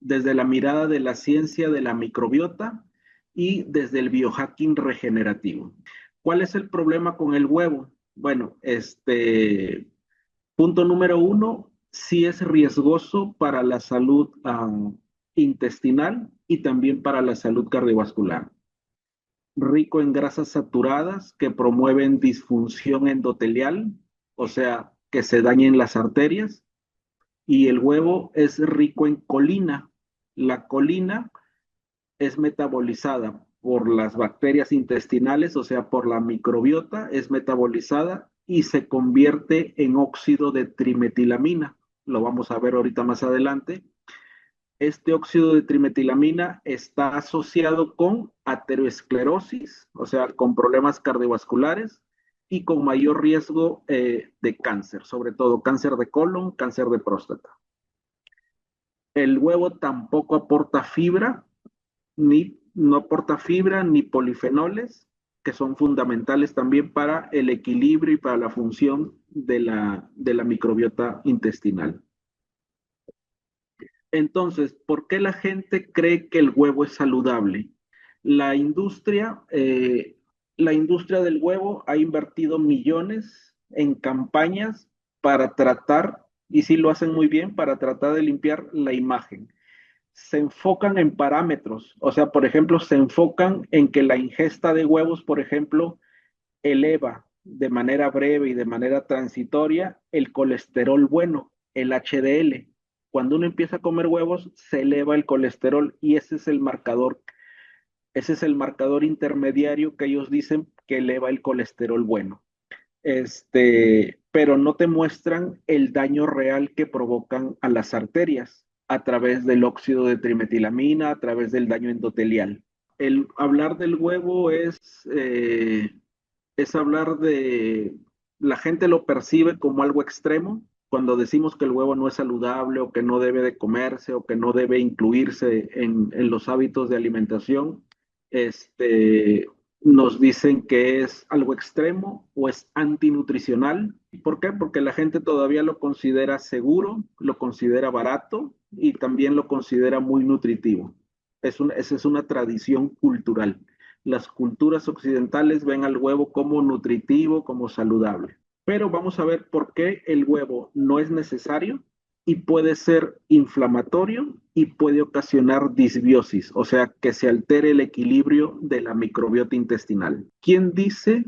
desde la mirada de la ciencia de la microbiota y desde el biohacking regenerativo. ¿Cuál es el problema con el huevo? Bueno, punto número uno, sí es riesgoso para la salud intestinal y también para la salud cardiovascular. Rico en grasas saturadas que promueven disfunción endotelial, o sea, que se dañen las arterias. Y el huevo es rico en colina. La colina es metabolizada por las bacterias intestinales, o sea, por la microbiota, es metabolizada y se convierte en óxido de trimetilamina. Lo vamos a ver ahorita más adelante. Este óxido de trimetilamina está asociado con aterosclerosis, o sea, con problemas cardiovasculares y con mayor riesgo de cáncer, sobre todo cáncer de colon, cáncer de próstata. El huevo tampoco aporta fibra, no aporta fibra ni polifenoles, que son fundamentales también para el equilibrio y para la función de la microbiota intestinal. Entonces, ¿por qué la gente cree que el huevo es saludable? La industria, eh, la industria del huevo ha invertido millones en campañas para tratar, y sí lo hacen muy bien, para tratar de limpiar la imagen. Se enfocan en parámetros, o sea, por ejemplo, se enfocan en que la ingesta de huevos, por ejemplo, eleva de manera breve y de manera transitoria el colesterol bueno, el HDL. Cuando uno empieza a comer huevos, se eleva el colesterol y ese es el marcador intermediario que ellos dicen que eleva el colesterol bueno. Pero no te muestran el daño real que provocan a las arterias a través del óxido de trimetilamina, a través del daño endotelial. El hablar del huevo es hablar de, la gente lo percibe como algo extremo, cuando decimos que el huevo no es saludable o que no debe de comerse o que no debe incluirse en los hábitos de alimentación, este, nos dicen que es algo extremo o es antinutricional. ¿Por qué? Porque la gente todavía lo considera seguro, lo considera barato y también lo considera muy nutritivo. Esa es una tradición cultural. Las culturas occidentales ven al huevo como nutritivo, como saludable. Pero vamos a ver por qué el huevo no es necesario y puede ser inflamatorio y puede ocasionar disbiosis, o sea, que se altere el equilibrio de la microbiota intestinal. ¿Quién dice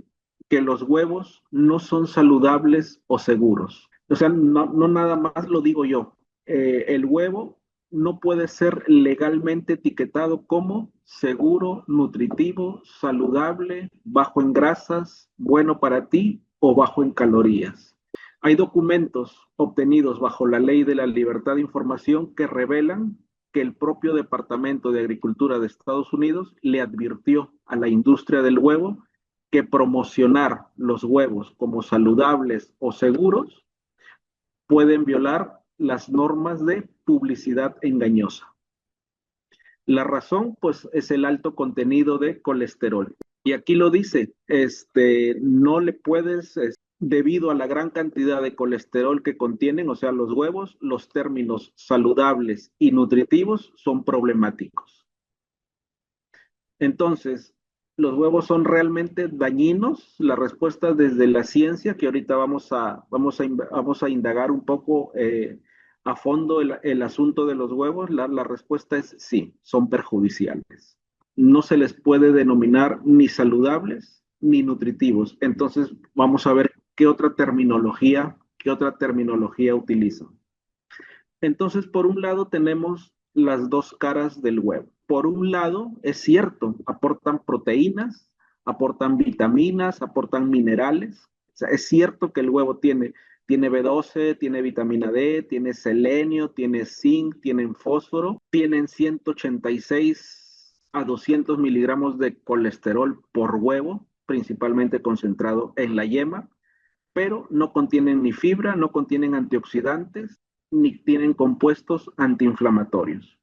que los huevos no son saludables o seguros? O sea, no nada más lo digo yo. El huevo no puede ser legalmente etiquetado como seguro, nutritivo, saludable, bajo en grasas, bueno para ti o bajo en calorías. Hay documentos obtenidos bajo la Ley de la Libertad de Información que revelan que el propio Departamento de Agricultura de Estados Unidos le advirtió a la industria del huevo que promocionar los huevos como saludables o seguros pueden violar las normas de publicidad engañosa. La razón, pues, es el alto contenido de colesterol. Y aquí lo dice, no le puedes, debido a la gran cantidad de colesterol que contienen, o sea, los huevos, los términos saludables y nutritivos son problemáticos. Entonces, ¿los huevos son realmente dañinos? La respuesta desde la ciencia, que ahorita vamos a indagar un poco a fondo el asunto de los huevos, la respuesta es sí, son perjudiciales. No se les puede denominar ni saludables ni nutritivos. Entonces, vamos a ver qué otra terminología utilizan. Entonces, por un lado tenemos las dos caras del huevo. Por un lado, es cierto, aportan proteínas, aportan vitaminas, aportan minerales. O sea, es cierto que el huevo tiene B12, tiene vitamina D, tiene selenio, tiene zinc, tienen fósforo, tienen 186 a 200 miligramos de colesterol por huevo, principalmente concentrado en la yema, pero no contienen ni fibra, no contienen antioxidantes, ni tienen compuestos antiinflamatorios.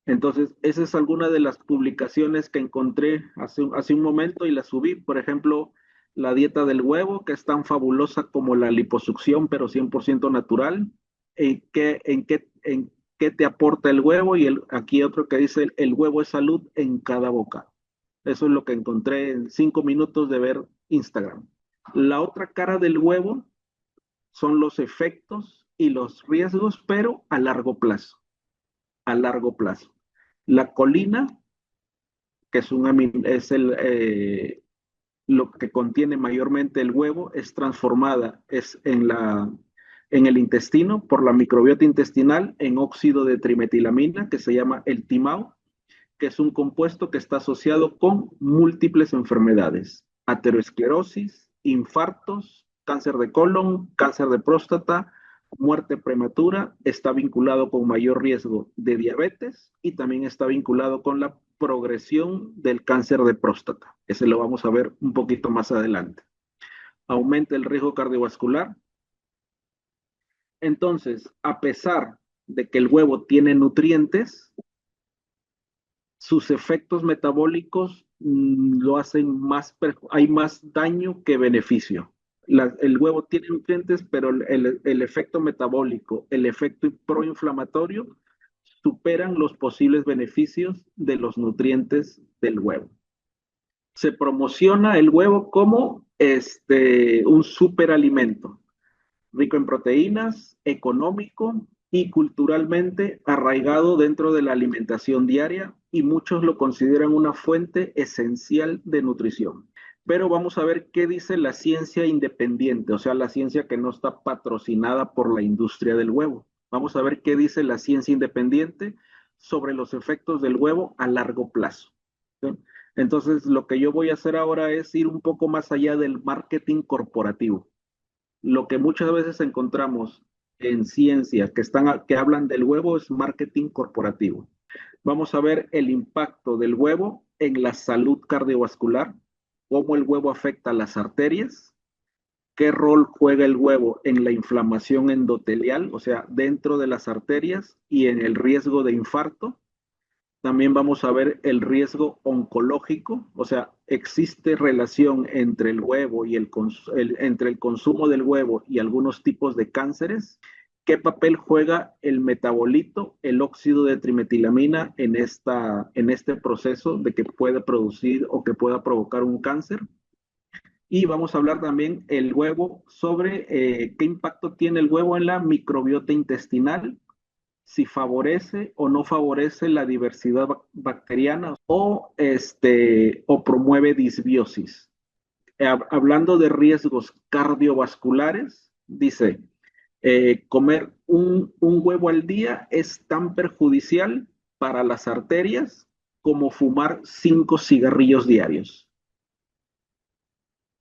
Entonces, esa es alguna de las publicaciones que encontré hace un momento y la subí. Por ejemplo, la dieta del huevo, que es tan fabulosa como la liposucción, pero 100% natural. En qué te aporta el huevo y aquí otro que dice, el huevo es salud en cada boca. Eso es lo que encontré en 5 minutos de ver Instagram. La otra cara del huevo son los efectos y los riesgos, pero a largo plazo, a largo plazo. La colina, que es, lo que contiene mayormente el huevo, es transformada en el intestino por la microbiota intestinal en óxido de trimetilamina, que se llama el TIMAO, que es un compuesto que está asociado con múltiples enfermedades, aterosclerosis, infartos, cáncer de colon, cáncer de próstata, muerte prematura, está vinculado con mayor riesgo de diabetes y también está vinculado con la progresión del cáncer de próstata. Ese lo vamos a ver un poquito más adelante. Aumenta el riesgo cardiovascular. Entonces, a pesar de que el huevo tiene nutrientes, sus efectos metabólicos lo hacen hay más daño que beneficio. El huevo tiene nutrientes, pero el efecto metabólico, el efecto proinflamatorio superan los posibles beneficios de los nutrientes del huevo. Se promociona el huevo como un superalimento rico en proteínas, económico y culturalmente arraigado dentro de la alimentación diaria y muchos lo consideran una fuente esencial de nutrición. Pero vamos a ver qué dice la ciencia independiente, o sea, la ciencia que no está patrocinada por la industria del huevo. Vamos a ver qué dice la ciencia independiente sobre los efectos del huevo a largo plazo. ¿Sí? Entonces, lo que yo voy a hacer ahora es ir un poco más allá del marketing corporativo. Lo que muchas veces encontramos en ciencia que hablan del huevo es marketing corporativo. Vamos a ver el impacto del huevo en la salud cardiovascular, cómo el huevo afecta a las arterias, qué rol juega el huevo en la inflamación endotelial, o sea, dentro de las arterias y en el riesgo de infarto. También vamos a ver el riesgo oncológico, o sea, existe relación entre el huevo y entre el consumo del huevo y algunos tipos de cánceres. ¿Qué papel juega el metabolito, el óxido de trimetilamina en este proceso de que puede producir o que pueda provocar un cáncer? Y vamos a hablar también el huevo sobre qué impacto tiene el huevo en la microbiota intestinal, si favorece o no favorece la diversidad bacteriana o promueve disbiosis. Hablando de riesgos cardiovasculares, dice, comer un huevo al día es tan perjudicial para las arterias como fumar 5 cigarrillos diarios.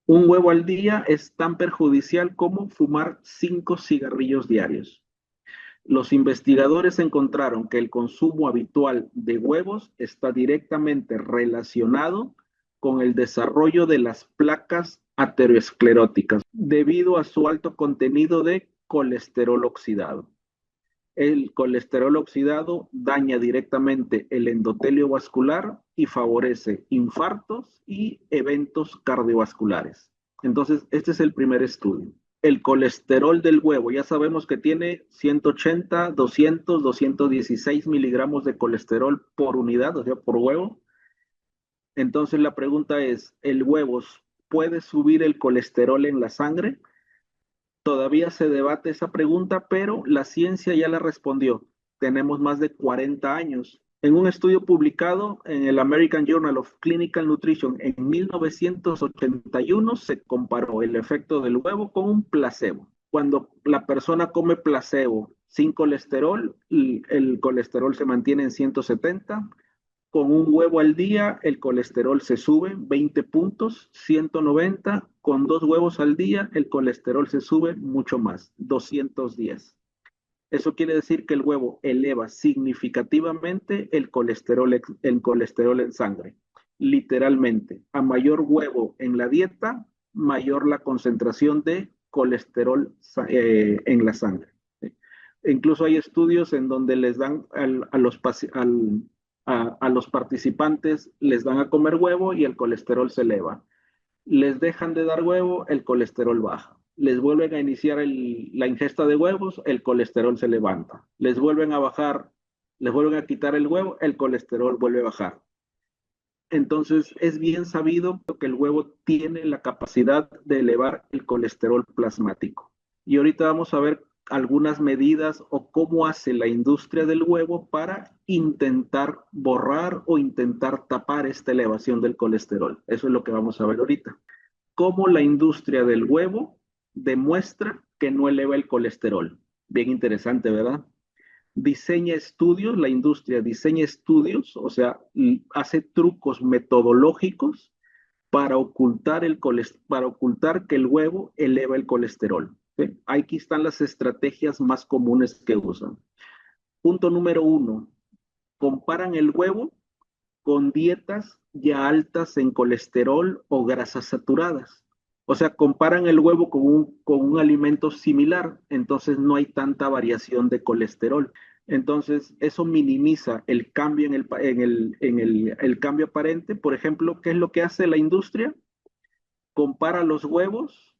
Un huevo al día es tan perjudicial como fumar 5 cigarrillos diarios. Los investigadores encontraron que el consumo habitual de huevos está directamente relacionado con el desarrollo de las placas ateroscleróticas debido a su alto contenido de colesterol oxidado. El colesterol oxidado daña directamente el endotelio vascular y favorece infartos y eventos cardiovasculares. Entonces, este es el primer estudio. El colesterol del huevo, ya sabemos que tiene 180, 200, 216 miligramos de colesterol por unidad, o sea, por huevo. Entonces la pregunta es, ¿el huevo puede subir el colesterol en la sangre? Todavía se debate esa pregunta, pero la ciencia ya la respondió. Tenemos más de 40 años. En un estudio publicado en el American Journal of Clinical Nutrition en 1981 se comparó el efecto del huevo con un placebo. Cuando la persona come placebo sin colesterol, el colesterol se mantiene en 170. Con un huevo al día, el colesterol se sube 20 puntos, 190. Con 2 huevos al día, el colesterol se sube mucho más, 210. Eso quiere decir que el huevo eleva significativamente el colesterol en sangre. Literalmente, a mayor huevo en la dieta, mayor la concentración de colesterol en la sangre. ¿Sí? Incluso hay estudios en donde les dan a los participantes, les dan a comer huevo y el colesterol se eleva. Les dejan de dar huevo, el colesterol baja. les vuelven a iniciar la ingesta de huevos, el colesterol se levanta. Les vuelven a bajar, les vuelven a quitar el huevo, el colesterol vuelve a bajar. Entonces, es bien sabido que el huevo tiene la capacidad de elevar el colesterol plasmático. Y ahorita vamos a ver algunas medidas o cómo hace la industria del huevo para intentar borrar o intentar tapar esta elevación del colesterol. Eso es lo que vamos a ver ahorita. Cómo la industria del huevo demuestra que no eleva el colesterol. Bien interesante, ¿verdad? Diseña estudios, la industria diseña estudios, o sea, hace trucos metodológicos para ocultar que el huevo eleva el colesterol. ¿Sí? Aquí están las estrategias más comunes que usan. Punto número 1, comparan el huevo con dietas ya altas en colesterol o grasas saturadas. O sea, comparan el huevo con un alimento similar, entonces no hay tanta variación de colesterol. Entonces, eso minimiza el cambio el cambio aparente. Por ejemplo, ¿qué es lo que hace la industria? Compara los huevos,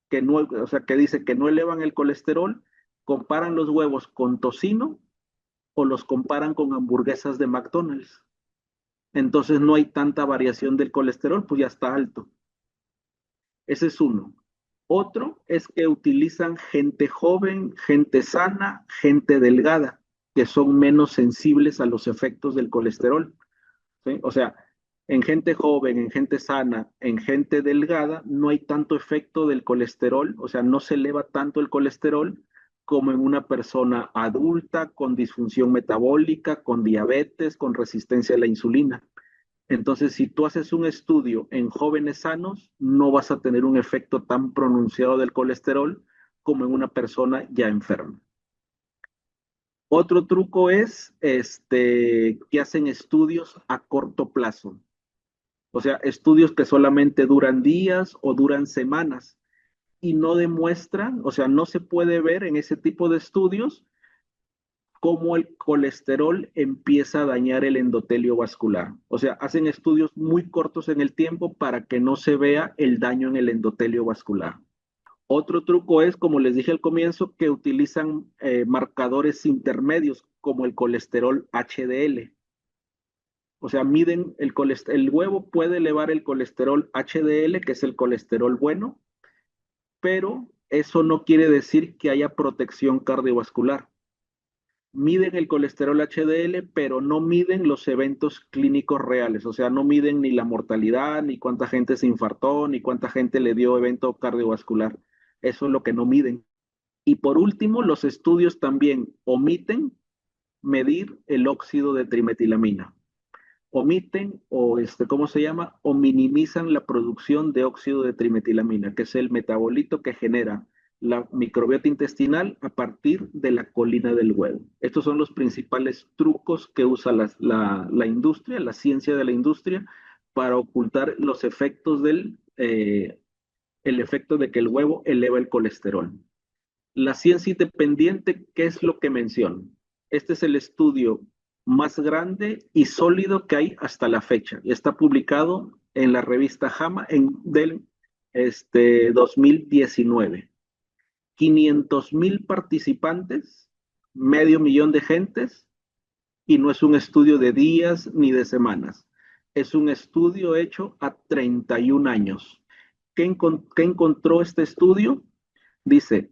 que no, o sea, que dice que no elevan el colesterol, comparan los huevos con tocino o los comparan con hamburguesas de McDonald's. Entonces no hay tanta variación del colesterol, pues ya está alto. Ese es uno. Otro es que utilizan gente joven, gente sana, gente delgada, que son menos sensibles a los efectos del colesterol. ¿Sí? O sea, en gente joven, en gente sana, en gente delgada, no hay tanto efecto del colesterol, o sea, no se eleva tanto el colesterol como en una persona adulta con disfunción metabólica, con diabetes, con resistencia a la insulina. Entonces, si tú haces un estudio en jóvenes sanos, no vas a tener un efecto tan pronunciado del colesterol como en una persona ya enferma. Otro truco es que hacen estudios a corto plazo. O sea, estudios que solamente duran días o duran semanas y no demuestran, o sea, no se puede ver en ese tipo de estudios cómo el colesterol empieza a dañar el endotelio vascular. O sea, hacen estudios muy cortos en el tiempo para que no se vea el daño en el endotelio vascular. Otro truco es, como les dije al comienzo, que utilizan marcadores intermedios como el colesterol HDL. O sea, miden el huevo puede elevar el colesterol HDL, que es el colesterol bueno, pero eso no quiere decir que haya protección cardiovascular. Miden el colesterol HDL, pero no miden los eventos clínicos reales, o sea, no miden ni la mortalidad, ni cuánta gente se infartó, ni cuánta gente le dio evento cardiovascular. Eso es lo que no miden. Y por último, los estudios también omiten medir el óxido de trimetilamina. Omiten ¿cómo se llama? O minimizan la producción de óxido de trimetilamina, que es el metabolito que genera la microbiota intestinal a partir de la colina del huevo. Estos son los principales trucos que usa la industria, la ciencia de la industria, para ocultar los efectos el efecto de que el huevo eleva el colesterol. La ciencia independiente, ¿qué es lo que menciona? Este es el estudio más grande y sólido que hay hasta la fecha. Y está publicado en la revista JAMA del 2019. 500,000 participantes, medio millón de gentes, y no es un estudio de días ni de semanas. Es un estudio hecho a 31 años. ¿Qué encontró este estudio? Dice,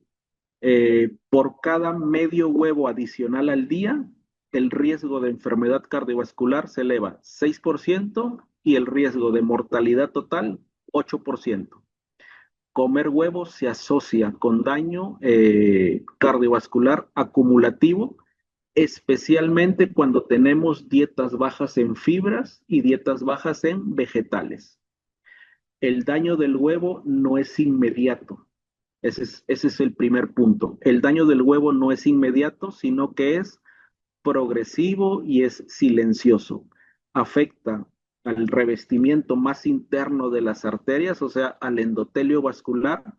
por cada medio huevo adicional al día, el riesgo de enfermedad cardiovascular se eleva 6% y el riesgo de mortalidad total 8%. Comer huevos se asocia con daño cardiovascular acumulativo, especialmente cuando tenemos dietas bajas en fibras y dietas bajas en vegetales. El daño del huevo no es inmediato. Ese es el primer punto. El daño del huevo no es inmediato, sino que es progresivo y es silencioso. Afecta al revestimiento más interno de las arterias, o sea, al endotelio vascular,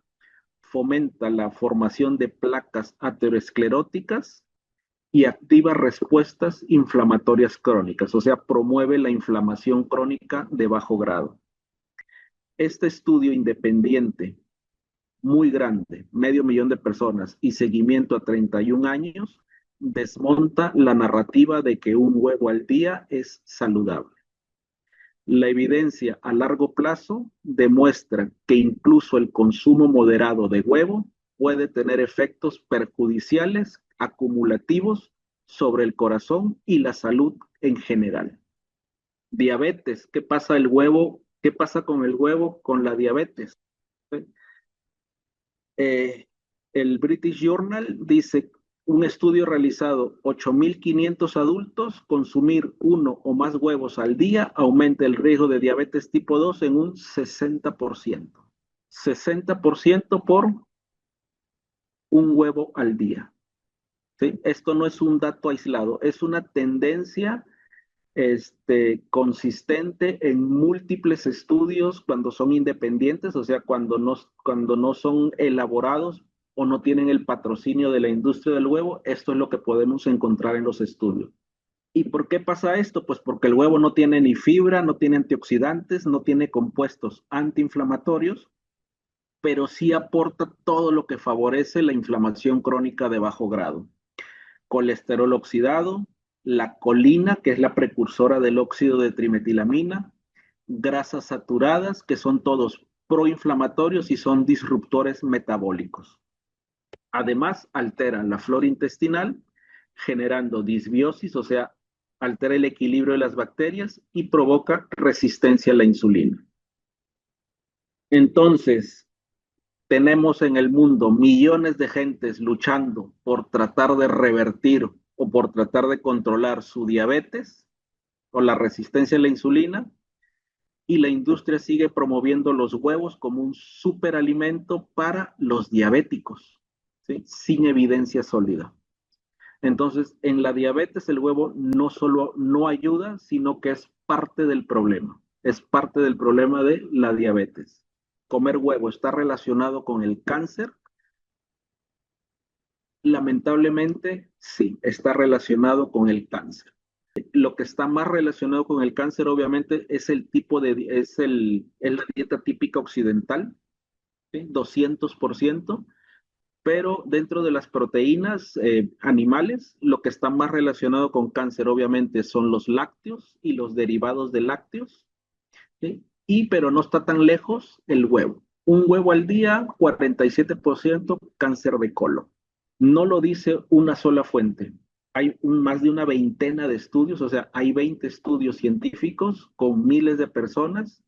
fomenta la formación de placas ateroscleróticas y activa respuestas inflamatorias crónicas, o sea, promueve la inflamación crónica de bajo grado. Este estudio independiente muy grande, 500.000 de personas, y seguimiento a 31 años, desmonta la narrativa de que un huevo al día es saludable. La evidencia a largo plazo demuestra que incluso el consumo moderado de huevo puede tener efectos perjudiciales acumulativos sobre el corazón y la salud en general. Diabetes, ¿qué pasa el huevo? ¿Qué pasa con el huevo con la diabetes? Eh, el British Journal dice, un estudio realizado 8.500 adultos, consumir uno o más huevos al día aumenta el riesgo de diabetes tipo 2 en un 60%. 60% por un huevo al día. ¿Sí? Esto no es un dato aislado, es una tendencia consistente en múltiples estudios cuando son independientes, o sea, cuando no son elaborados o no tienen el patrocinio de la industria del huevo, esto es lo que podemos encontrar en los estudios. ¿Y por qué pasa esto? Pues porque el huevo no tiene ni fibra, no tiene antioxidantes, no tiene compuestos antiinflamatorios, pero sí aporta todo lo que favorece la inflamación crónica de bajo grado: colesterol oxidado, la colina, que es la precursora del óxido de trimetilamina, grasas saturadas, que son todos proinflamatorios y son disruptores metabólicos. Además, altera la flora intestinal, generando disbiosis, o sea, altera el equilibrio de las bacterias y provoca resistencia a la insulina. Entonces, tenemos en el mundo millones de gentes luchando por tratar de revertir o por tratar de controlar su diabetes o la resistencia a la insulina, y la industria sigue promoviendo los huevos como un superalimento para los diabéticos, ¿sí? Sin evidencia sólida. Entonces, en la diabetes el huevo no solo no ayuda, sino que es parte del problema. Es parte del problema de la diabetes. Comer huevo está relacionado con el cáncer. Lamentablemente, sí, está relacionado con el cáncer. Lo que está más relacionado con el cáncer, obviamente, es es la dieta típica occidental, ¿sí? 200%, pero dentro de las proteínas animales, lo que está más relacionado con cáncer, obviamente, son los lácteos y los derivados de lácteos, ¿sí? Pero no está tan lejos el huevo. Un huevo al día, 47% cáncer de colon. No lo dice una sola fuente. Hay más de una veintena de estudios, o sea, hay 20 estudios científicos con miles de personas,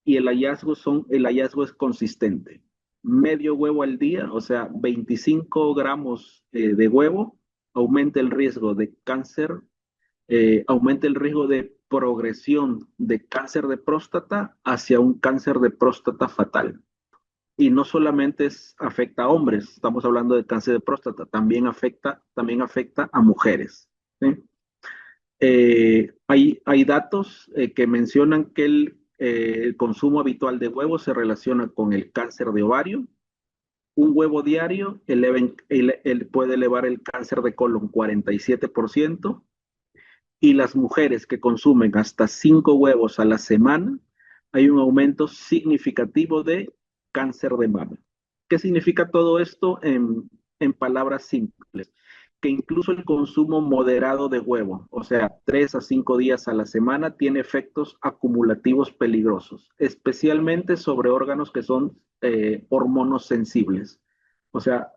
y el hallazgo es consistente. Medio huevo al día, o sea, 25 gramos de huevo, aumenta el riesgo de cáncer, aumenta el riesgo de progresión de cáncer de próstata hacia un cáncer de próstata fatal. Y no solamente afecta a hombres, estamos hablando de cáncer de próstata, también afecta a mujeres, ¿sí? Hay datos que mencionan que el consumo habitual de huevos se relaciona con el cáncer de ovario. Un huevo diario puede elevar el cáncer de colon 47%, y las mujeres que consumen hasta 5 huevos a la semana, hay un aumento significativo de cáncer de mama. ¿Qué significa todo esto en palabras simples? Que incluso el consumo moderado de huevo, o sea, 3 a 5 días a la semana, tiene efectos acumulativos peligrosos, especialmente sobre órganos que son hormonos sensibles. O sea,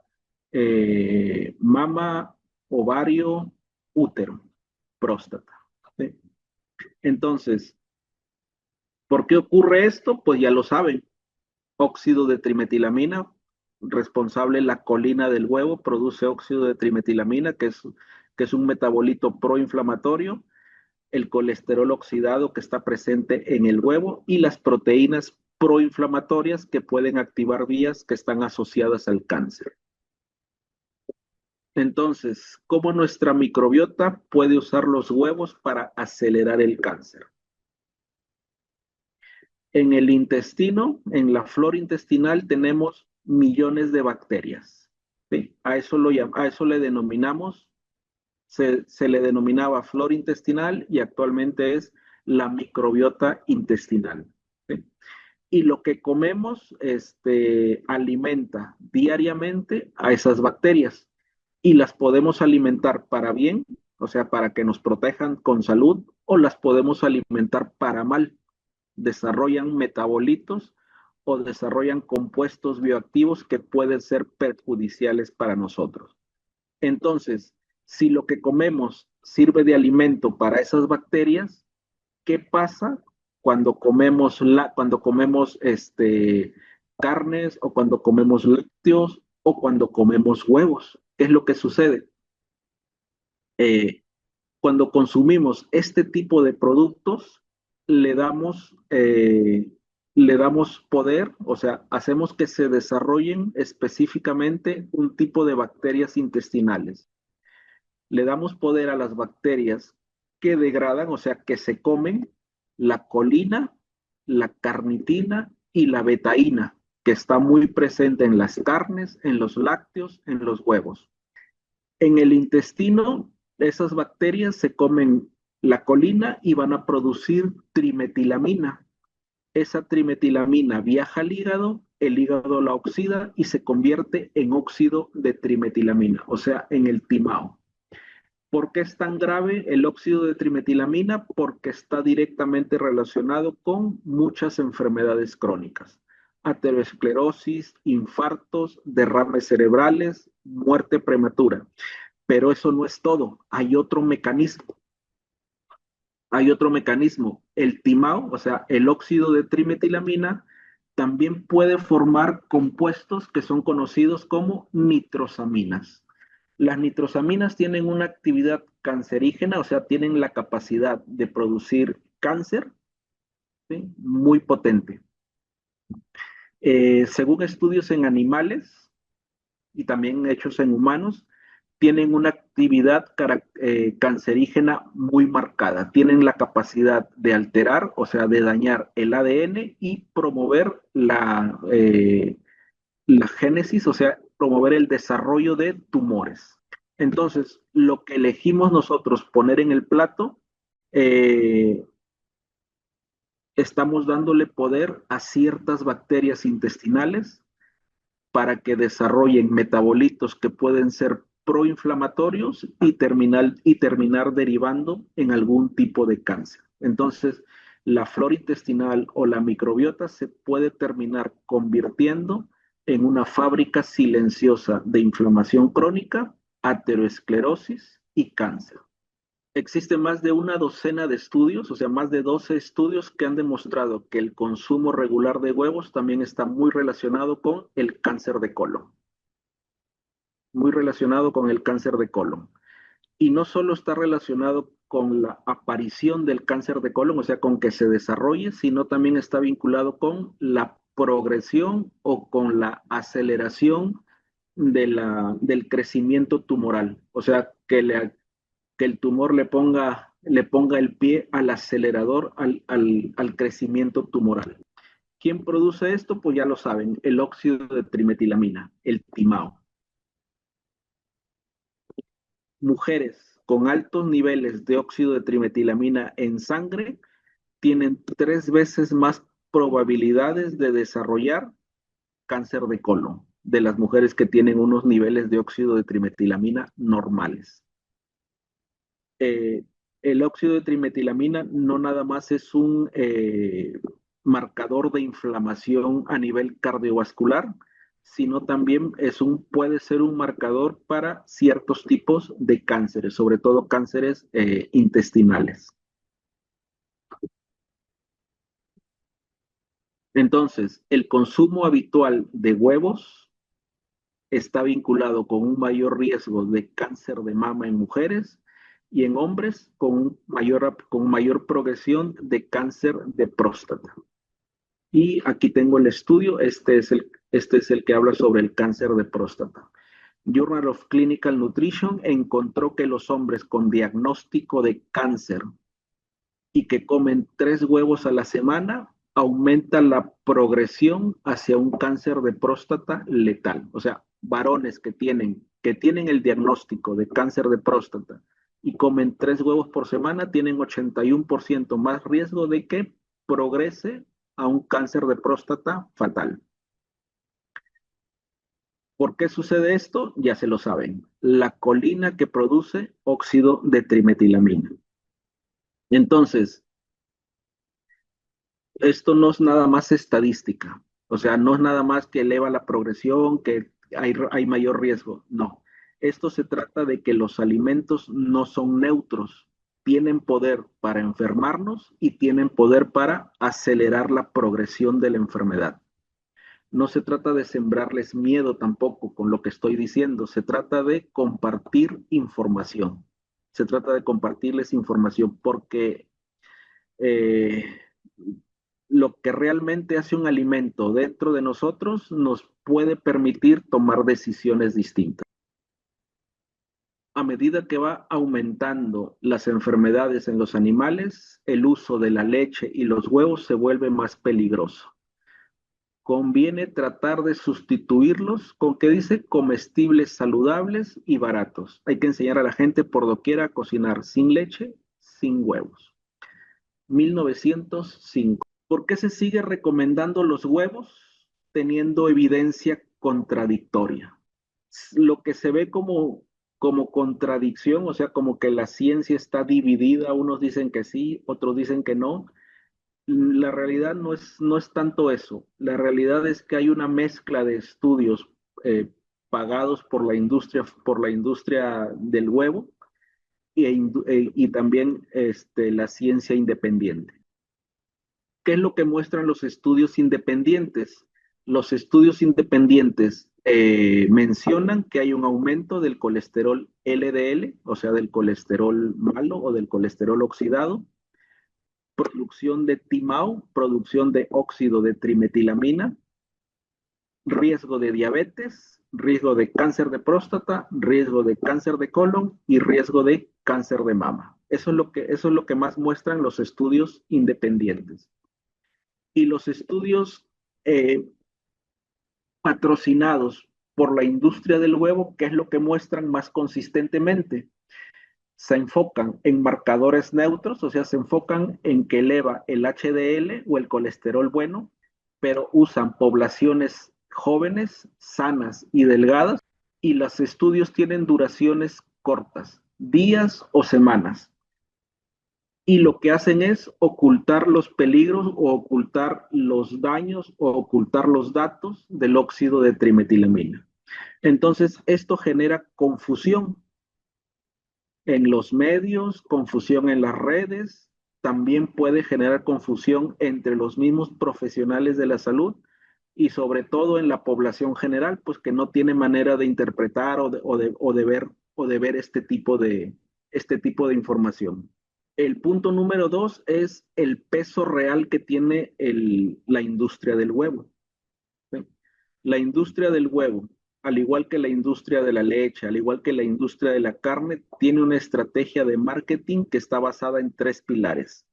mama, ovario, útero, próstata, ¿sí? Entonces, ¿por qué ocurre esto? Pues ya lo saben. Óxido de trimetilamina, responsable la colina del huevo, produce óxido de trimetilamina, que es un metabolito proinflamatorio, el colesterol oxidado que está presente en el huevo y las proteínas proinflamatorias que pueden activar vías que están asociadas al cáncer. Entonces, ¿cómo nuestra microbiota puede usar los huevos para acelerar el cáncer? En el intestino, en la flora intestinal, tenemos millones de bacterias, ¿sí? A eso le denominamos, se le denominaba flora intestinal y actualmente es la microbiota intestinal, ¿sí? y lo que comemos alimenta diariamente a esas bacterias y las podemos alimentar para bien, o sea, para que nos protejan con salud, o las podemos alimentar para mal. Desarrollan metabolitos o desarrollan compuestos bioactivos que pueden ser perjudiciales para nosotros. Entonces, si lo que comemos sirve de alimento para esas bacterias, ¿qué pasa cuando comemos carnes o cuando comemos lácteos o cuando comemos huevos? ¿Qué es lo que sucede? Eh, Cuando consumimos este tipo de productos, le damos, eh, le damos poder, o sea, hacemos que se desarrollen específicamente un tipo de bacterias intestinales. Le damos poder a las bacterias que degradan, o sea, que se comen la colina, la carnitina y la betaína, que está muy presente en las carnes, en los lácteos, en los huevos. En el intestino, esas bacterias se comen la colina y van a producir trimetilamina. Esa trimetilamina viaja al hígado, el hígado la oxida y se convierte en óxido de trimetilamina, o sea, en el timao. ¿Por qué es tan grave el óxido de trimetilamina? Porque está directamente relacionado con muchas enfermedades crónicas. Aterosclerosis, infartos, derrames cerebrales, muerte prematura. Pero eso no es todo. Hay otro mecanismo. Hay otro mecanismo. El timao, o sea, el óxido de trimetilamina, también puede formar compuestos que son conocidos como nitrosaminas. Las nitrosaminas tienen una actividad cancerígena, o sea, tienen la capacidad de producir cáncer, ¿sí? Muy potente. Según estudios en animales y también hechos en humanos, tienen una actividad cancerígena muy marcada. Tienen la capacidad de alterar, o sea, de dañar el ADN y promover la génesis, o sea, promover el desarrollo de tumores. Entonces, lo que elegimos nosotros poner en el plato, eh, estamos dándole poder a ciertas bacterias intestinales para que desarrollen metabolitos que pueden ser proinflamatorios y terminar derivando en algún tipo de cáncer. Entonces, la flora intestinal o la microbiota se puede terminar convirtiendo en una fábrica silenciosa de inflamación crónica, ateroesclerosis y cáncer. Existen más de una docena de estudios, o sea, más de 12 estudios que han demostrado que el consumo regular de huevos también está muy relacionado con el cáncer de colon, muy relacionado con el cáncer de colon. Y no solo está relacionado con la aparición del cáncer de colon, o sea, con que se desarrolle, sino también está vinculado con la progresión o con la aceleración del crecimiento tumoral. O sea, que el tumor le ponga el pie al acelerador al crecimiento tumoral. ¿Quién produce esto? Pues ya lo saben, el óxido de trimetilamina, el timao. Mujeres con altos niveles de óxido de trimetilamina en sangre tienen 3 veces más probabilidades de desarrollar cáncer de colon de las mujeres que tienen unos niveles de óxido de trimetilamina normales. eh, el óxido de trimetilamina no nada más es un marcador de inflamación a nivel cardiovascular, sino también puede ser un marcador para ciertos tipos de cánceres, sobre todo cánceres intestinales. Entonces, el consumo habitual de huevos está vinculado con un mayor riesgo de cáncer de mama en mujeres y en hombres con mayor progresión de cáncer de próstata. Y aquí tengo el estudio, este es el que habla sobre el cáncer de próstata. Journal of Clinical Nutrition encontró que los hombres con diagnóstico de cáncer y que comen 3 huevos a la semana aumenta la progresión hacia un cáncer de próstata letal. O sea, varones que tienen el diagnóstico de cáncer de próstata y comen 3 huevos por semana tienen 81% más riesgo de que progrese a un cáncer de próstata fatal. ¿Por qué sucede esto? Ya se lo saben. La colina que produce óxido de trimetilamina. Entonces, esto no es nada más estadística. O sea, no es nada más que eleva la progresión, que hay mayor riesgo. No. Esto se trata de que los alimentos no son neutros. Tienen poder para enfermarnos y tienen poder para acelerar la progresión de la enfermedad. No se trata de sembrarles miedo tampoco con lo que estoy diciendo, se trata de compartir información. Se trata de compartirles información porque eh, lo que realmente hace un alimento dentro de nosotros nos puede permitir tomar decisiones distintas. A medida que va aumentando las enfermedades en los animales, el uso de la leche y los huevos se vuelve más peligroso. Conviene tratar de sustituirlos con, ¿qué dice? Comestibles saludables y baratos. Hay que enseñar a la gente por doquier a cocinar sin leche, sin huevos. 1905. ¿Por qué se sigue recomendando los huevos teniendo evidencia contradictoria? Lo que se ve como contradicción, o sea, como que la ciencia está dividida, unos dicen que sí, otros dicen que no. La realidad no es tanto eso. La realidad es que hay una mezcla de estudios pagados por la industria del huevo y también la ciencia independiente. ¿Qué es lo que muestran los estudios independientes? Los estudios independientes mencionan que hay un aumento del colesterol LDL, o sea, del colesterol malo o del colesterol oxidado, producción de TIMAO, producción de óxido de trimetilamina, riesgo de diabetes, riesgo de cáncer de próstata, riesgo de cáncer de colon y riesgo de cáncer de mama. Eso es lo que más muestran los estudios independientes. Y los estudios eh, patrocinados por la industria del huevo, ¿qué es lo que muestran más consistentemente? Se enfocan en marcadores neutros, o sea, se enfocan en que eleva el HDL o el colesterol bueno, pero usan poblaciones jóvenes, sanas y delgadas, y los estudios tienen duraciones cortas, días o semanas. Y lo que hacen es ocultar los peligros o ocultar los daños o ocultar los datos del óxido de trimetilamina. Entonces, esto genera confusión en los medios, confusión en las redes, también puede generar confusión entre los mismos profesionales de la salud y sobre todo en la población general, pues que no tiene manera de interpretar o de ver este tipo de información. El punto número 2 es el peso real que tiene la industria del huevo. ¿Sí? La industria del huevo, al igual que la industria de la leche, al igual que la industria de la carne, tiene una estrategia de marketing que está basada en 3 pilares.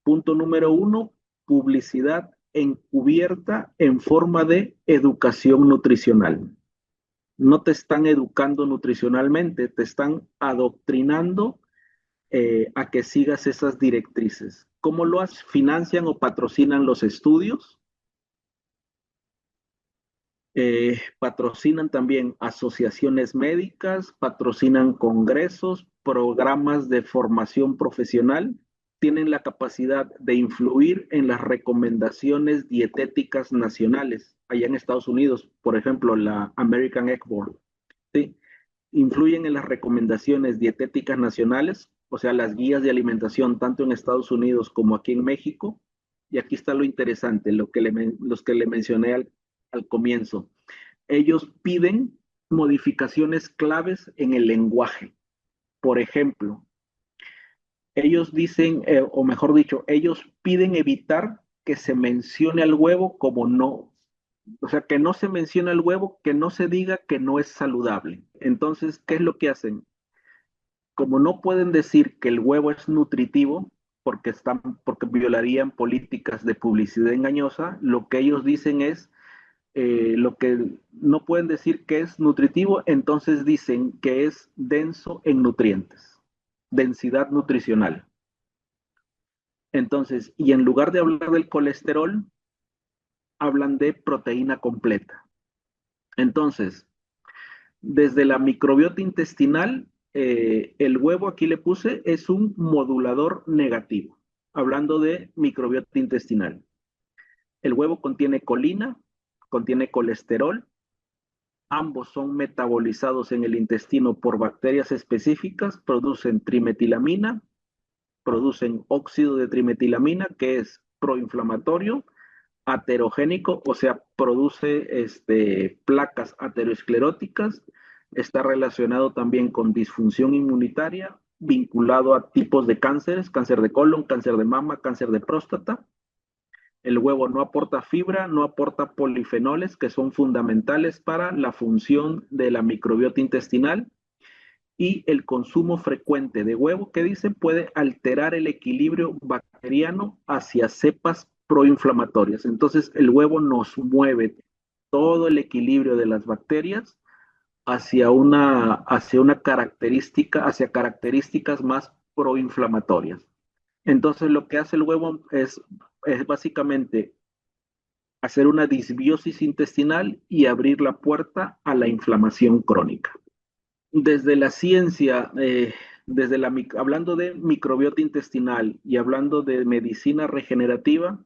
Punto número 1, publicidad encubierta en forma de educación nutricional. No te están educando nutricionalmente, te están adoctrinando a que sigas esas directrices. ¿Cómo lo financian o patrocinan los estudios? Patrocinan también asociaciones médicas, patrocinan congresos, programas de formación profesional, tienen la capacidad de influir en las recomendaciones dietéticas nacionales. Allá en Estados Unidos, por ejemplo, la American Egg Board, ¿sí? Influyen en las recomendaciones dietéticas nacionales, o sea, las guías de alimentación, tanto en Estados Unidos como aquí en México. Y aquí está lo interesante, los que le mencioné al comienzo. Ellos piden modificaciones claves en el lenguaje. Por ejemplo, ellos dicen, o mejor dicho, ellos piden evitar que se mencione al huevo como no, o sea, que no se mencione al huevo, que no se diga que no es saludable. Entonces, ¿qué es lo que hacen? Como no pueden decir que el huevo es nutritivo, porque violarían políticas de publicidad engañosa, lo que ellos dicen es lo que no pueden decir que es nutritivo, entonces dicen que es denso en nutrientes, densidad nutricional. Entonces, y en lugar de hablar del colesterol, hablan de proteína completa. Entonces, desde la microbiota intestinal, el huevo aquí le puse es un modulador negativo, hablando de microbiota intestinal. El huevo contiene colina, contiene colesterol, ambos son metabolizados en el intestino por bacterias específicas, producen trimetilamina, producen óxido de trimetilamina, que es proinflamatorio, aterogénico, o sea, produce placas ateroscleróticas, está relacionado también con disfunción inmunitaria, vinculado a tipos de cánceres, cáncer de colon, cáncer de mama, cáncer de próstata. El huevo no aporta fibra, no aporta polifenoles que son fundamentales para la función de la microbiota intestinal y el consumo frecuente de huevo, que dice, puede alterar el equilibrio bacteriano hacia cepas proinflamatorias. Entonces, el huevo nos mueve todo el equilibrio de las bacterias hacia una característica, hacia características más proinflamatorias. Entonces, lo que hace el huevo es básicamente hacer una disbiosis intestinal y abrir la puerta a la inflamación crónica. Desde la ciencia, hablando de microbiota intestinal y hablando de medicina regenerativa,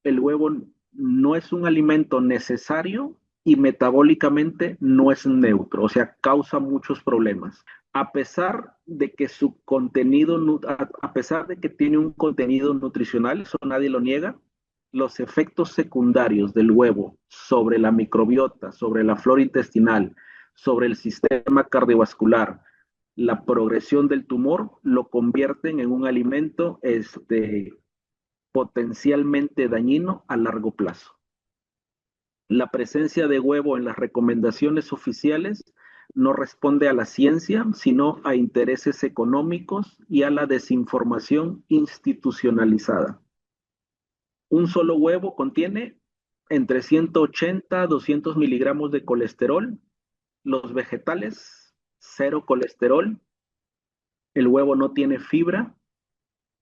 el huevo no es un alimento necesario y metabólicamente no es neutro, o sea, causa muchos problemas. A pesar de que a pesar de que tiene un contenido nutricional, eso nadie lo niega, los efectos secundarios del huevo sobre la microbiota, sobre la flora intestinal, sobre el sistema cardiovascular, la progresión del tumor, lo convierten en un alimento potencialmente dañino a largo plazo. La presencia de huevo en las recomendaciones oficiales no responde a la ciencia, sino a intereses económicos y a la desinformación institucionalizada. Un solo huevo contiene entre 180 a 200 miligramos de colesterol. Los vegetales, cero colesterol. El huevo no tiene fibra.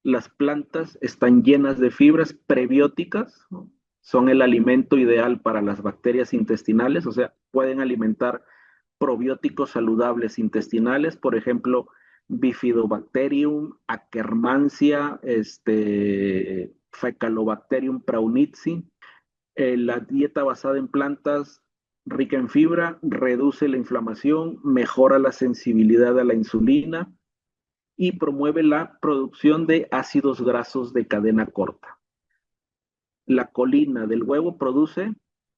Las plantas están llenas de fibras prebióticas, ¿no? Son el alimento ideal para las bacterias intestinales, o sea, pueden alimentar probióticos saludables intestinales, por ejemplo, Bifidobacterium, Akkermansia, Fecalobacterium praunici. La dieta basada en plantas rica en fibra reduce la inflamación, mejora la sensibilidad a la insulina y promueve la producción de ácidos grasos de cadena corta. La colina del huevo produce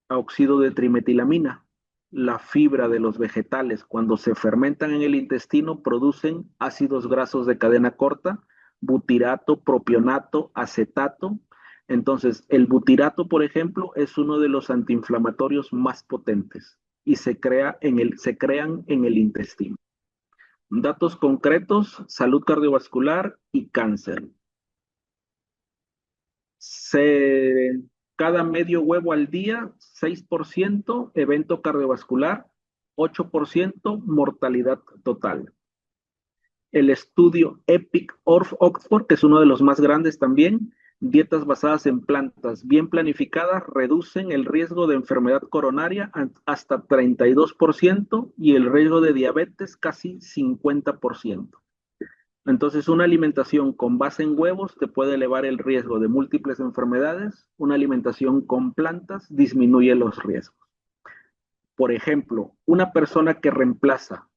óxido de trimetilamina. La fibra de los vegetales, cuando se fermentan en el intestino, producen ácidos grasos de cadena corta, butirato, propionato, acetato. Entonces, el butirato, por ejemplo, es uno de los antiinflamatorios más potentes y se crean en el intestino. Datos concretos: salud cardiovascular y cáncer. Se, cada medio huevo al día, 6% evento cardiovascular, 8% mortalidad total. El estudio EPIC Oxford, que es uno de los más grandes también, dietas basadas en plantas bien planificadas reducen el riesgo de enfermedad coronaria hasta 32% y el riesgo de diabetes casi 50%. Entonces, una alimentación con base en huevos te puede elevar el riesgo de múltiples enfermedades. Una alimentación con plantas disminuye los riesgos. Por ejemplo, una persona que reemplaza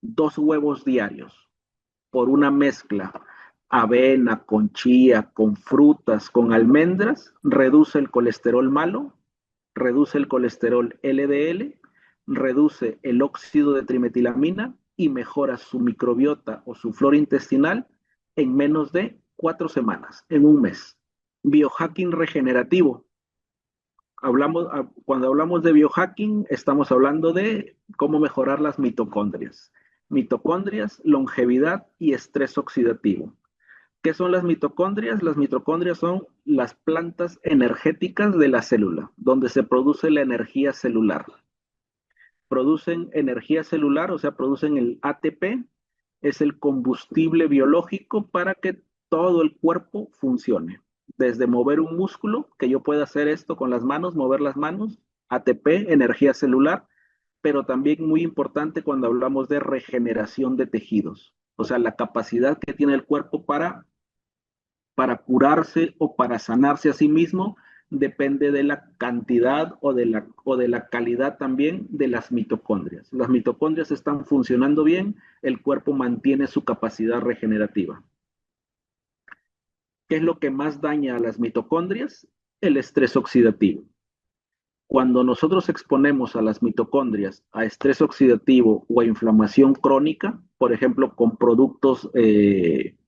2 huevos diarios por una mezcla avena con chía, con frutas, con almendras, reduce el colesterol malo, reduce el colesterol LDL, reduce el óxido de trimetilamina y mejora su microbiota o su flora intestinal en menos de 4 semanas, en un mes. Biohacking regenerativo. Cuando hablamos de biohacking, estamos hablando de cómo mejorar las mitocondrias. Mitocondrias, longevidad y estrés oxidativo. ¿Qué son las mitocondrias? Las mitocondrias son las plantas energéticas de la célula, donde se produce la energía celular. Producen energía celular, o sea, producen el ATP, es el combustible biológico para que todo el cuerpo funcione. Desde mover un músculo, que yo pueda hacer esto con las manos, mover las manos, ATP, energía celular, pero también muy importante cuando hablamos de regeneración de tejidos. O sea, la capacidad que tiene el cuerpo para curarse o para sanarse a sí mismo depende de la cantidad o de la calidad también de las mitocondrias. Las mitocondrias están funcionando bien, el cuerpo mantiene su capacidad regenerativa. ¿Qué es lo que más daña a las mitocondrias? El estrés oxidativo. Cuando nosotros exponemos a las mitocondrias a estrés oxidativo o a inflamación crónica, por ejemplo, con productos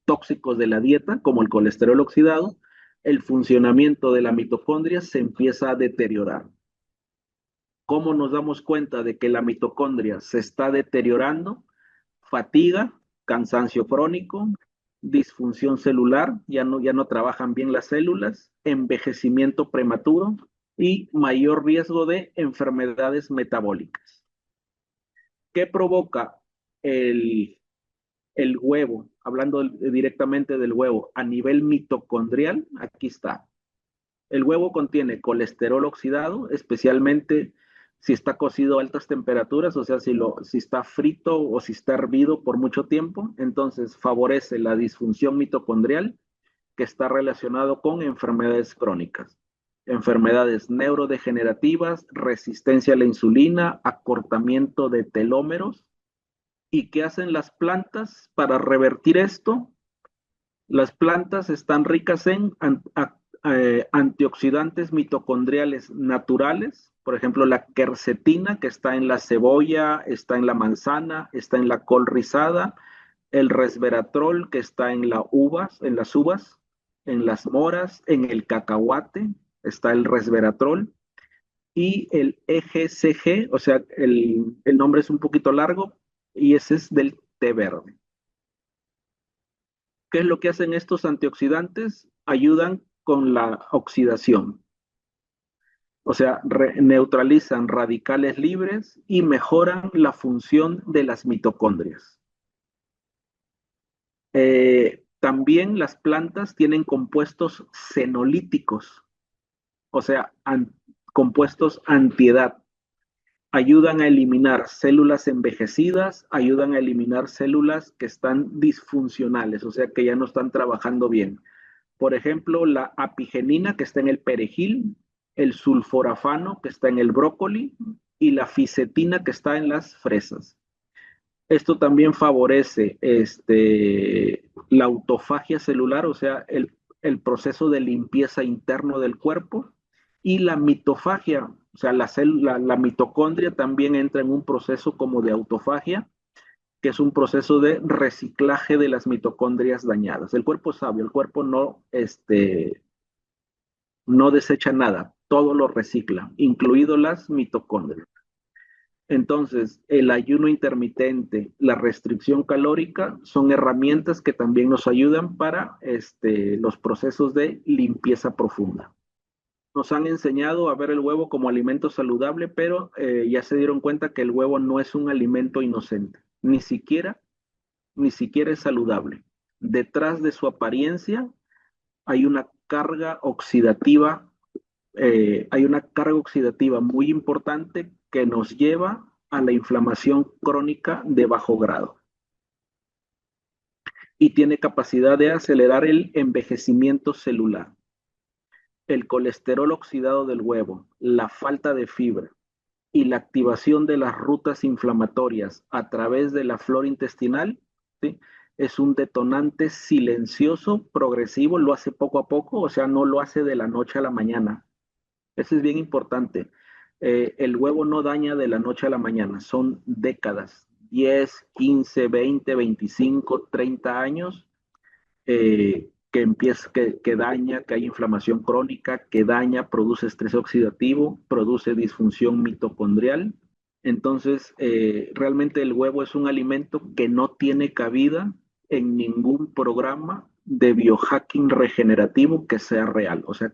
tóxicos de la dieta, como el colesterol oxidado, el funcionamiento de la mitocondria se empieza a deteriorar. ¿Cómo nos damos cuenta de que la mitocondria se está deteriorando? Fatiga, cansancio crónico, disfunción celular, ya no trabajan bien las células, envejecimiento prematuro y mayor riesgo de enfermedades metabólicas. ¿Qué provoca el, el huevo? Hablando directamente del huevo, a nivel mitocondrial, aquí está. El huevo contiene colesterol oxidado, especialmente si está cocido a altas temperaturas, o sea, si está frito o si está hervido por mucho tiempo, entonces favorece la disfunción mitocondrial que está relacionado con enfermedades crónicas, enfermedades neurodegenerativas, resistencia a la insulina, acortamiento de telómeros. ¿Y qué hacen las plantas para revertir esto? Las plantas están ricas en antioxidantes mitocondriales naturales, por ejemplo, la quercetina que está en la cebolla, está en la manzana, está en la col rizada, el resveratrol que está en las uvas, en las moras, en el cacahuate, está el resveratrol, y el EGCG, o sea, el nombre es un poquito largo, y ese es del té verde. ¿Qué es lo que hacen estos antioxidantes? Ayudan con la oxidación, o sea, neutralizan radicales libres y mejoran la función de las mitocondrias. También las plantas tienen compuestos senolíticos, o sea, compuestos antiedad. Ayudan a eliminar células envejecidas, ayudan a eliminar células que están disfuncionales, o sea, que ya no están trabajando bien. Por ejemplo, la apigenina que está en el perejil, el sulforafano que está en el brócoli y la fisetina que está en las fresas. Esto también favorece la autofagia celular, o sea, el proceso de limpieza interno del cuerpo, y la mitofagia, o sea, la mitocondria también entra en un proceso como de autofagia, que es un proceso de reciclaje de las mitocondrias dañadas. El cuerpo es sabio, el cuerpo no desecha nada, todo lo recicla, incluido las mitocondrias. Entonces, el ayuno intermitente, la restricción calórica son herramientas que también nos ayudan para los procesos de limpieza profunda. Nos han enseñado a ver el huevo como alimento saludable, pero ya se dieron cuenta que el huevo no es un alimento inocente, ni siquiera es saludable. Detrás de su apariencia hay una carga oxidativa, muy importante que nos lleva a la inflamación crónica de bajo grado y tiene capacidad de acelerar el envejecimiento celular. El colesterol oxidado del huevo, la falta de fibra y la activación de las rutas inflamatorias a través de la flora intestinal, ¿sí? Es un detonante silencioso, progresivo, lo hace poco a poco, o sea, no lo hace de la noche a la mañana. Eso es bien importante. El huevo no daña de la noche a la mañana, son décadas, 10, 15, 20, 25, 30 años, que daña, que hay inflamación crónica, que daña, produce estrés oxidativo, produce disfunción mitocondrial. Entonces, realmente el huevo es un alimento que no tiene cabida en ningún programa de biohacking regenerativo que sea real, o sea,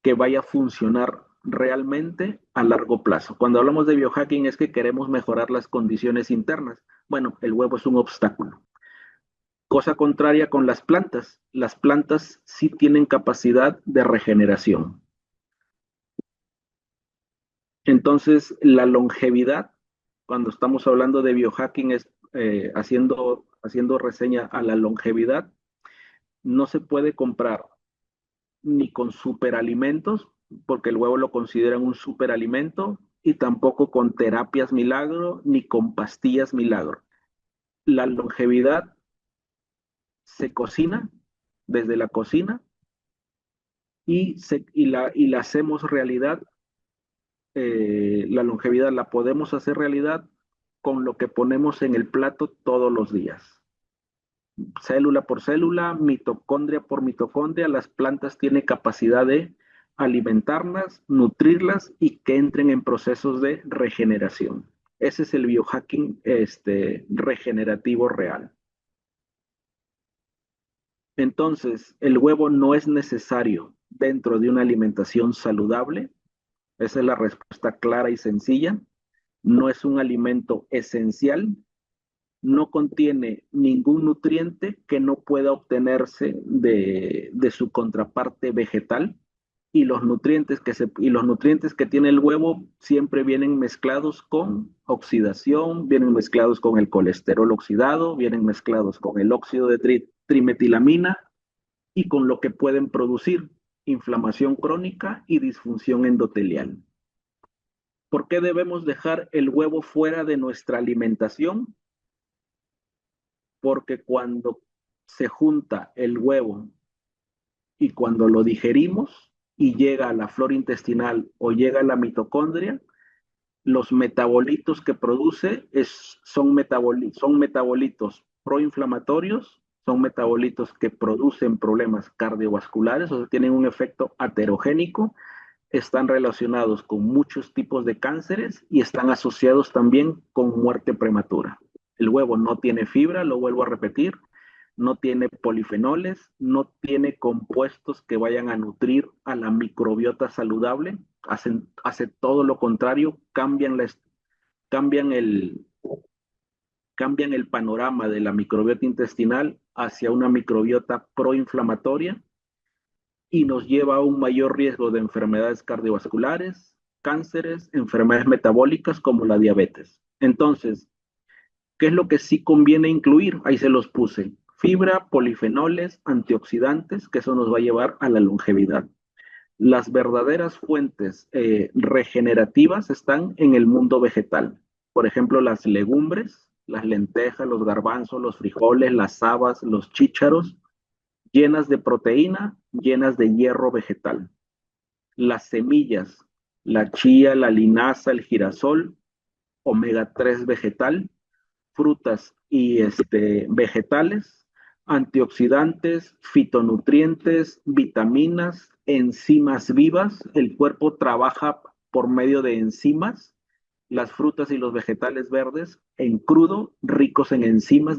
que vaya a funcionar realmente a largo plazo. Cuando hablamos de biohacking es que queremos mejorar las condiciones internas. Bueno, el huevo es un obstáculo. Cosa contraria con las plantas. Las plantas sí tienen capacidad de regeneración. Entonces, la longevidad, cuando estamos hablando de biohacking, es haciendo reseña a la longevidad, no se puede comprar ni con superalimentos, porque el huevo lo consideran un superalimento, y tampoco con terapias milagro, ni con pastillas milagro. La longevidad se cocina desde la cocina y la hacemos realidad. La longevidad la podemos hacer realidad con lo que ponemos en el plato todos los días. Célula por célula, mitocondria por mitocondria, las plantas tienen capacidad de alimentarlas, nutrirlas y que entren en procesos de regeneración. Ese es el biohacking regenerativo real. Entonces, el huevo no es necesario dentro de una alimentación saludable. Esa es la respuesta clara y sencilla. No es un alimento esencial, no contiene ningún nutriente que no pueda obtenerse de su contraparte vegetal, y los nutrientes que tiene el huevo siempre vienen mezclados con oxidación, vienen mezclados con el colesterol oxidado, vienen mezclados con el óxido de trimetilamina y con lo que pueden producir inflamación crónica y disfunción endotelial. ¿Por qué debemos dejar el huevo fuera de nuestra alimentación? Porque cuando se junta el huevo y cuando lo digerimos y llega a la flora intestinal o llega a la mitocondria, los metabolitos que produce son metabolitos proinflamatorios, son metabolitos que producen problemas cardiovasculares, o sea, tienen un efecto aterogénico, están relacionados con muchos tipos de cánceres y están asociados también con muerte prematura. El huevo no tiene fibra, lo vuelvo a repetir, no tiene polifenoles, no tiene compuestos que vayan a nutrir a la microbiota saludable, hace todo lo contrario, cambian el, cambian el panorama de la microbiota intestinal hacia una microbiota proinflamatoria y nos lleva a un mayor riesgo de enfermedades cardiovasculares, cánceres, enfermedades metabólicas como la diabetes. Entonces, ¿qué es lo que sí conviene incluir? Ahí se los puse. Fibra, polifenoles, antioxidantes, que eso nos va a llevar a la longevidad. Las verdaderas fuentes regenerativas están en el mundo vegetal. Por ejemplo, las legumbres, las lentejas, los garbanzos, los frijoles, las habas, los chícharos, llenas de proteína, llenas de hierro vegetal. Las semillas, la chía, la linaza, el girasol, omega 3 vegetal, frutas y vegetales, antioxidantes, fitonutrientes, vitaminas, enzimas vivas. El cuerpo trabaja por medio de enzimas. Las frutas y los vegetales verdes en crudo, ricos en enzimas.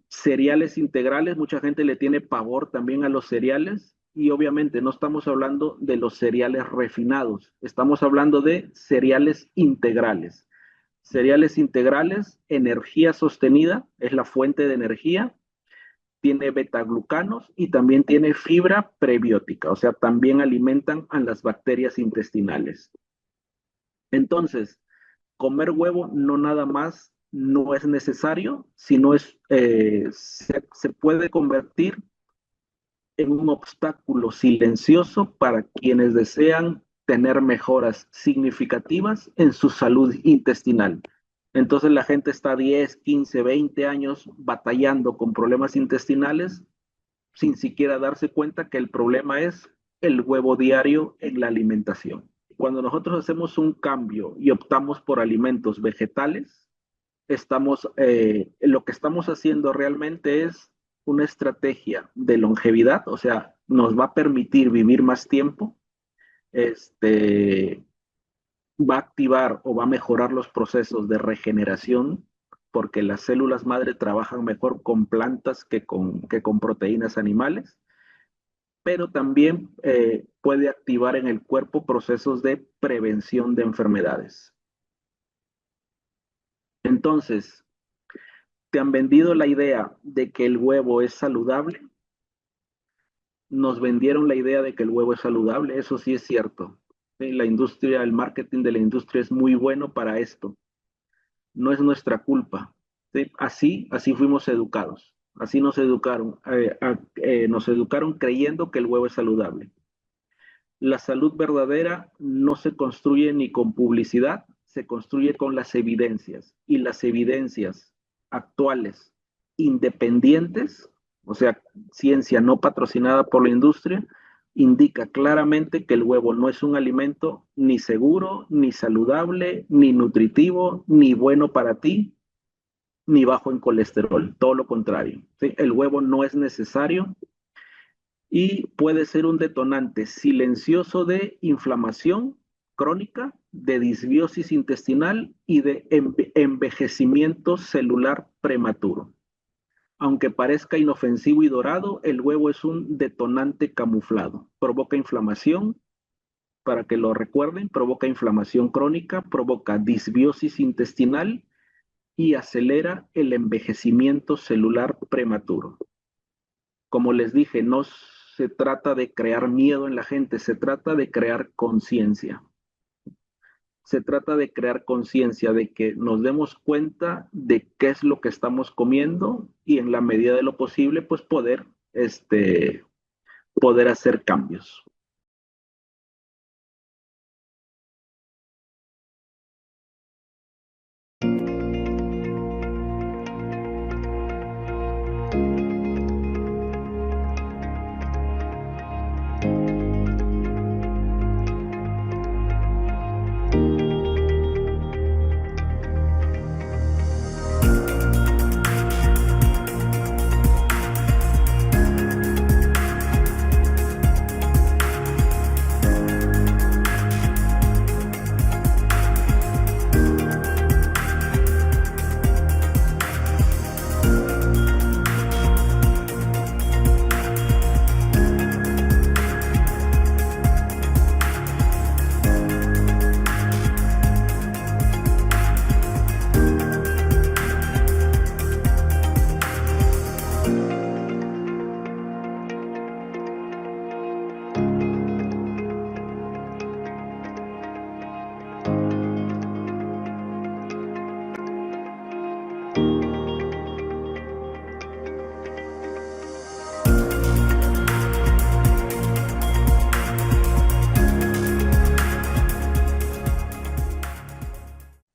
Cereales integrales, mucha gente le tiene pavor también a los cereales y obviamente no estamos hablando de los cereales refinados, estamos hablando de cereales integrales. Cereales integrales, energía sostenida, es la fuente de energía, tiene betaglucanos y también tiene fibra prebiótica, o sea, también alimentan a las bacterias intestinales. Entonces, comer huevo no nada más no es necesario, sino se puede convertir en un obstáculo silencioso para quienes desean tener mejoras significativas en su salud intestinal. Entonces la gente está 10, 15, 20 años batallando con problemas intestinales sin siquiera darse cuenta que el problema es el huevo diario en la alimentación. Cuando nosotros hacemos un cambio y optamos por alimentos vegetales, lo que estamos haciendo realmente es una estrategia de longevidad, o sea, nos va a permitir vivir más tiempo, este, va a activar o va a mejorar los procesos de regeneración, porque las células madre trabajan mejor con plantas que con proteínas animales, pero también puede activar en el cuerpo procesos de prevención de enfermedades. Entonces, te han vendido la idea de que el huevo es saludable. Nos vendieron la idea de que el huevo es saludable, eso sí es cierto. Sí, la industria, el marketing de la industria es muy bueno para esto. No es nuestra culpa. ¿Sí? Así fuimos educados. Así nos educaron creyendo que el huevo es saludable. La salud verdadera no se construye ni con publicidad, se construye con las evidencias. Y las evidencias actuales, independientes, o sea, ciencia no patrocinada por la industria, indica claramente que el huevo no es un alimento ni seguro, ni saludable, ni nutritivo, ni bueno para ti, ni bajo en colesterol. Todo lo contrario. ¿Sí? El huevo no es necesario y puede ser un detonante silencioso de inflamación crónica, de disbiosis intestinal y de envejecimiento celular prematuro. Aunque parezca inofensivo y dorado, el huevo es un detonante camuflado. Provoca inflamación, para que lo recuerden, provoca inflamación crónica, provoca disbiosis intestinal y acelera el envejecimiento celular prematuro. Como les dije, no se trata de crear miedo en la gente, se trata de crear conciencia. Se trata de crear conciencia, de que nos demos cuenta de qué es lo que estamos comiendo y en la medida de lo posible, pues poder hacer cambios.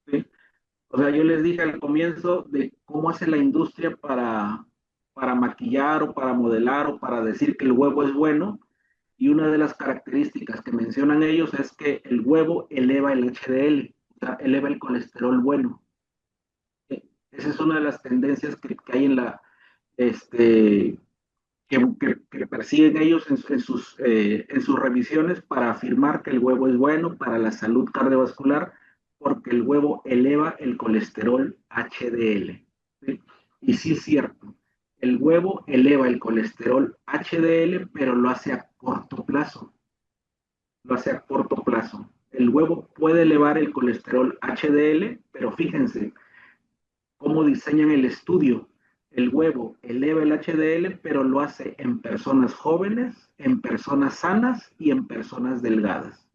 ¿Sí? O sea, yo les dije al comienzo de cómo hace la industria para maquillar o para modelar o para decir que el huevo es bueno. Y una de las características que mencionan ellos es que el huevo eleva el HDL, o sea, eleva el colesterol bueno. Esa es una de las tendencias que hay este, que persiguen ellos en sus revisiones para afirmar que el huevo es bueno para la salud cardiovascular, porque el huevo eleva el colesterol HDL. ¿Sí? Y sí es cierto, el huevo eleva el colesterol HDL, pero lo hace a corto plazo. Lo hace a corto plazo. El huevo puede elevar el colesterol HDL, pero fíjense cómo diseñan el estudio. El huevo eleva el HDL, pero lo hace en personas jóvenes, en personas sanas y en personas delgadas.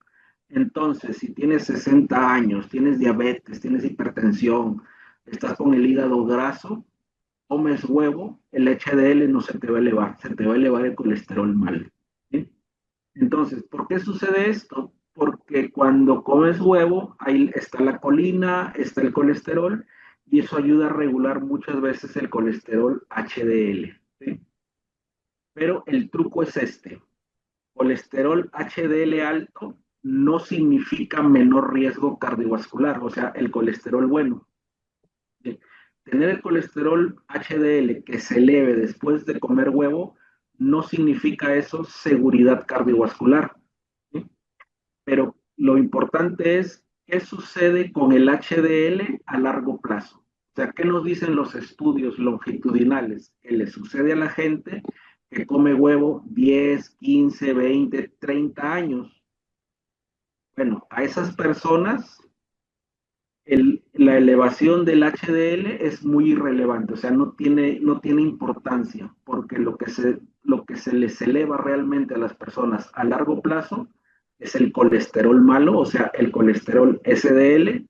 Entonces, si tienes 60 años, tienes diabetes, tienes hipertensión, estás con el hígado graso, comes huevo, el HDL no se te va a elevar, se te va a elevar el colesterol mal. ¿Sí? Entonces, ¿por qué sucede esto? Porque cuando comes huevo, ahí está la colina, está el colesterol, y eso ayuda a regular muchas veces el colesterol HDL. ¿Sí? Pero el truco es este. Colesterol HDL alto no significa menor riesgo cardiovascular, o sea, el colesterol bueno. ¿Sí? Tener el colesterol HDL que se eleve después de comer huevo no significa eso seguridad cardiovascular. ¿Sí? Pero lo importante es qué sucede con el HDL a largo plazo. O sea, ¿qué nos dicen los estudios longitudinales? Que le sucede a la gente que come huevo 10, 15, 20, 30 años. Bueno, a esas personas la elevación del HDL es muy irrelevante, o sea, no tiene importancia, porque lo que se les eleva realmente a las personas a largo plazo es el colesterol malo, o sea, el colesterol SDL,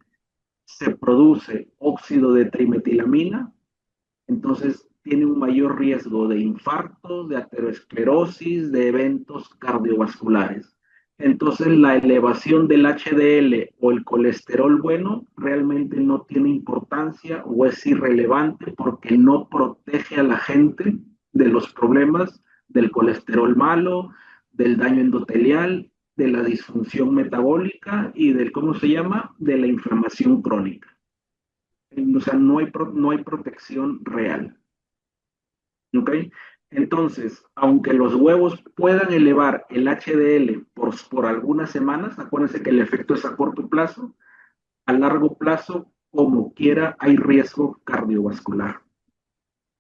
se produce óxido de trimetilamina, entonces tiene un mayor riesgo de infartos, de aterosclerosis, de eventos cardiovasculares. Entonces la elevación del HDL o el colesterol bueno realmente no tiene importancia o es irrelevante porque no protege a la gente de los problemas del colesterol malo, del daño endotelial, de la disfunción metabólica y del, ¿cómo se llama?, de la inflamación crónica. O sea, no hay protección real. ¿Ok? Entonces, aunque los huevos puedan elevar el HDL por algunas semanas, acuérdense que el efecto es a corto plazo, a largo plazo, como quiera, hay riesgo cardiovascular.